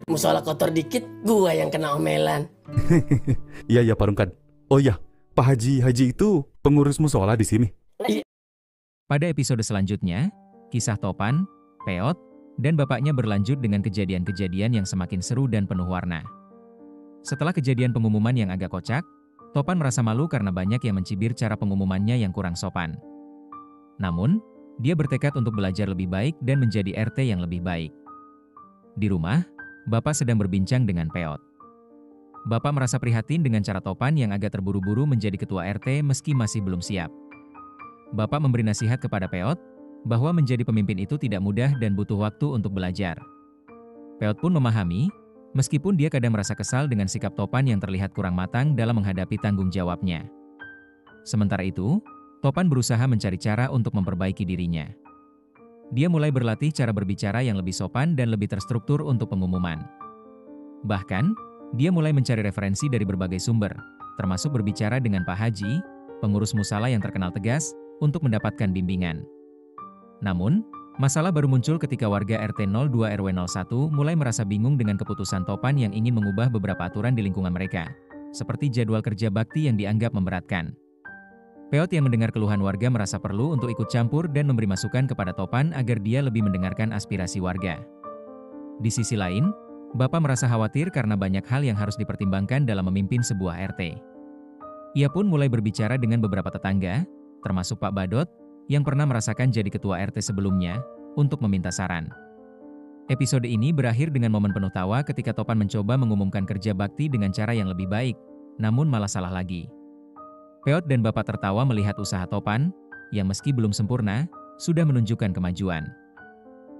Musola kotor dikit, gua yang kena omelan. Iya ya Pak Rungkat. Oh iya, Pak Haji itu pengurus musola di sini. Pada episode selanjutnya, kisah Topan, Peot, dan bapaknya berlanjut dengan kejadian-kejadian yang semakin seru dan penuh warna. Setelah kejadian pengumuman yang agak kocak, Topan merasa malu karena banyak yang mencibir cara pengumumannya yang kurang sopan. Namun, dia bertekad untuk belajar lebih baik dan menjadi RT yang lebih baik. Di rumah, Bapak sedang berbincang dengan Peot. Bapak merasa prihatin dengan cara Topan yang agak terburu-buru menjadi ketua RT meski masih belum siap. Bapak memberi nasihat kepada Peot bahwa menjadi pemimpin itu tidak mudah dan butuh waktu untuk belajar. Peot pun memahami, meskipun dia kadang merasa kesal dengan sikap Topan yang terlihat kurang matang dalam menghadapi tanggung jawabnya. Sementara itu, Topan berusaha mencari cara untuk memperbaiki dirinya. Dia mulai berlatih cara berbicara yang lebih sopan dan lebih terstruktur untuk pengumuman. Bahkan, dia mulai mencari referensi dari berbagai sumber, termasuk berbicara dengan Pak Haji, pengurus musala yang terkenal tegas, untuk mendapatkan bimbingan. Namun, masalah baru muncul ketika warga RT 02 RW 01 mulai merasa bingung dengan keputusan Topan yang ingin mengubah beberapa aturan di lingkungan mereka, seperti jadwal kerja bakti yang dianggap memberatkan. Peot yang mendengar keluhan warga merasa perlu untuk ikut campur dan memberi masukan kepada Topan agar dia lebih mendengarkan aspirasi warga. Di sisi lain, Bapak merasa khawatir karena banyak hal yang harus dipertimbangkan dalam memimpin sebuah RT. Ia pun mulai berbicara dengan beberapa tetangga, termasuk Pak Badot, yang pernah merasakan jadi ketua RT sebelumnya, untuk meminta saran. Episode ini berakhir dengan momen penuh tawa ketika Topan mencoba mengumumkan kerja bakti dengan cara yang lebih baik, namun malah salah lagi. Peot dan Bapak tertawa melihat usaha Topan, yang meski belum sempurna, sudah menunjukkan kemajuan.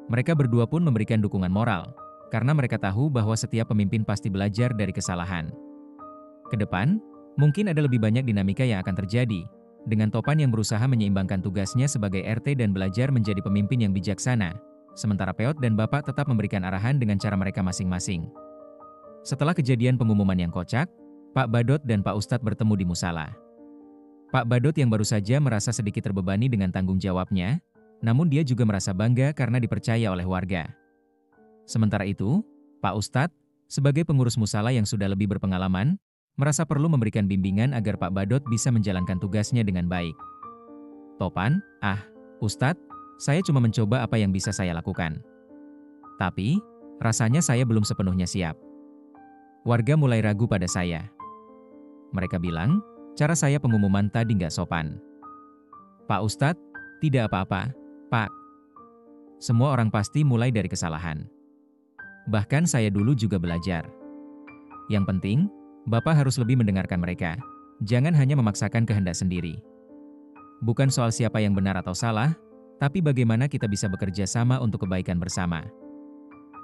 Mereka berdua pun memberikan dukungan moral, karena mereka tahu bahwa setiap pemimpin pasti belajar dari kesalahan. Kedepan, mungkin ada lebih banyak dinamika yang akan terjadi, dengan Topan yang berusaha menyeimbangkan tugasnya sebagai RT dan belajar menjadi pemimpin yang bijaksana, sementara Peot dan Bapak tetap memberikan arahan dengan cara mereka masing-masing. Setelah kejadian pengumuman yang kocak, Pak Badot dan Pak Ustadz bertemu di musala. Pak Badot yang baru saja merasa sedikit terbebani dengan tanggung jawabnya, namun dia juga merasa bangga karena dipercaya oleh warga. Sementara itu, Pak Ustadz, sebagai pengurus musala yang sudah lebih berpengalaman, merasa perlu memberikan bimbingan agar Pak Badot bisa menjalankan tugasnya dengan baik. Topan, Ustadz, saya cuma mencoba apa yang bisa saya lakukan. Tapi, rasanya saya belum sepenuhnya siap. Warga mulai ragu pada saya. Mereka bilang, cara saya pengumuman tadi nggak sopan. Pak Ustadz, tidak apa-apa, Pak. Semua orang pasti mulai dari kesalahan. Bahkan saya dulu juga belajar. Yang penting, Bapak harus lebih mendengarkan mereka. Jangan hanya memaksakan kehendak sendiri. Bukan soal siapa yang benar atau salah, tapi bagaimana kita bisa bekerja sama untuk kebaikan bersama.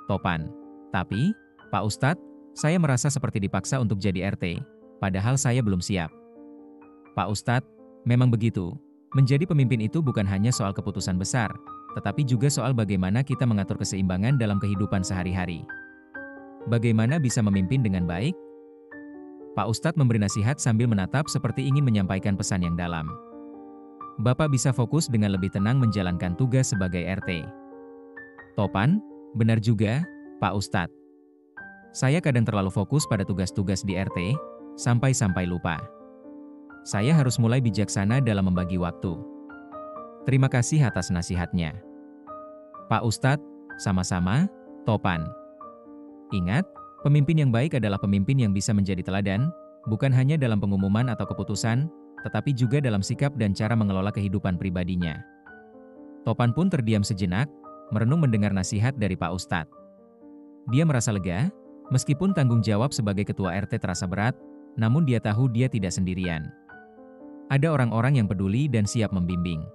Topan, tapi, Pak Ustadz, saya merasa seperti dipaksa untuk jadi RT, padahal saya belum siap. Pak Ustadz, memang begitu. Menjadi pemimpin itu bukan hanya soal keputusan besar, tetapi juga soal bagaimana kita mengatur keseimbangan dalam kehidupan sehari-hari. Bagaimana bisa memimpin dengan baik? Pak Ustadz memberi nasihat sambil menatap seperti ingin menyampaikan pesan yang dalam. Bapak bisa fokus dengan lebih tenang menjalankan tugas sebagai RT. Topan, benar juga, Pak Ustadz. Saya kadang terlalu fokus pada tugas-tugas di RT, sampai-sampai lupa. Saya harus mulai bijaksana dalam membagi waktu. Terima kasih atas nasihatnya. Pak Ustadz, sama-sama, Topan. Ingat, pemimpin yang baik adalah pemimpin yang bisa menjadi teladan, bukan hanya dalam pengumuman atau keputusan, tetapi juga dalam sikap dan cara mengelola kehidupan pribadinya. Topan pun terdiam sejenak, merenung mendengar nasihat dari Pak Ustadz. Dia merasa lega, meskipun tanggung jawab sebagai ketua RT terasa berat, namun dia tahu dia tidak sendirian. Ada orang-orang yang peduli dan siap membimbing.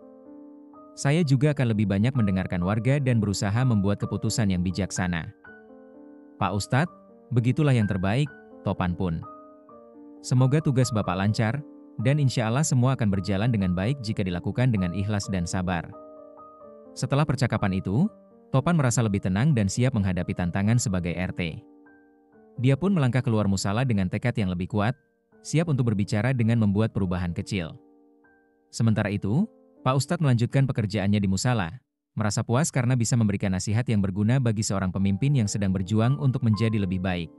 Saya juga akan lebih banyak mendengarkan warga dan berusaha membuat keputusan yang bijaksana. Pak Ustadz, begitulah yang terbaik, Topan pun. Semoga tugas Bapak lancar, dan insya Allah semua akan berjalan dengan baik jika dilakukan dengan ikhlas dan sabar. Setelah percakapan itu, Topan merasa lebih tenang dan siap menghadapi tantangan sebagai RT. Dia pun melangkah keluar musala dengan tekad yang lebih kuat, siap untuk berbicara dengan membuat perubahan kecil. Sementara itu, Pak Ustadz melanjutkan pekerjaannya di musala, merasa puas karena bisa memberikan nasihat yang berguna bagi seorang pemimpin yang sedang berjuang untuk menjadi lebih baik.